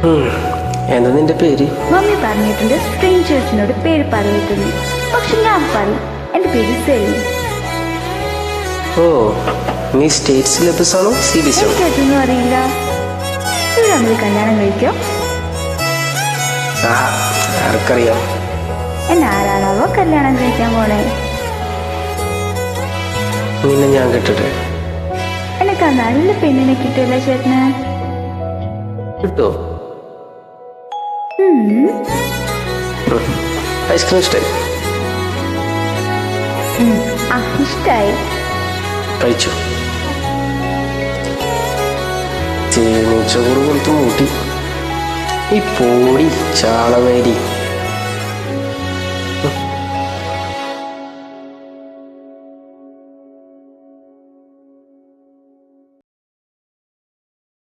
എന്താ നിന്റെ പേര്? മമ്മി പറഞ്ഞിട്ടുണ്ട് സ്ട്രേഞ്ചേഴ്സിനോട് പേര് പറയരുതെന്ന്. പക്ഷെ ഞാൻ പറയും, എന്റെ പേര് സെലിൻ. ഓ, നീ സ്റ്റേറ്റ് സിലബസ് ആണോ CBSE ആണോ? എനിക്കതൊന്നും അറിയില്ല. ഇത് നമ്മൾ കല്യാണം കഴിക്കോ? ആർക്കറിയാം. എന്നെ ആരാണാവോ കല്യാണം കഴിക്കാൻ പോണേ? നിന്നെ ഞാൻ കെട്ടട്ടെ? എനിക്ക് ആ നല്ല പെണ്ണിനെ കിട്ടില്ല ചേട്ടന്. കിട്ടോ? ഐസ്ക്രീം ഇഷ്ടായി? ഇഷ്ടായി. കഴിച്ചു. തേനീച്ചകൂട് പോലത്തെ മൂട്ടി. ഈ പോടി ചാളമേരി.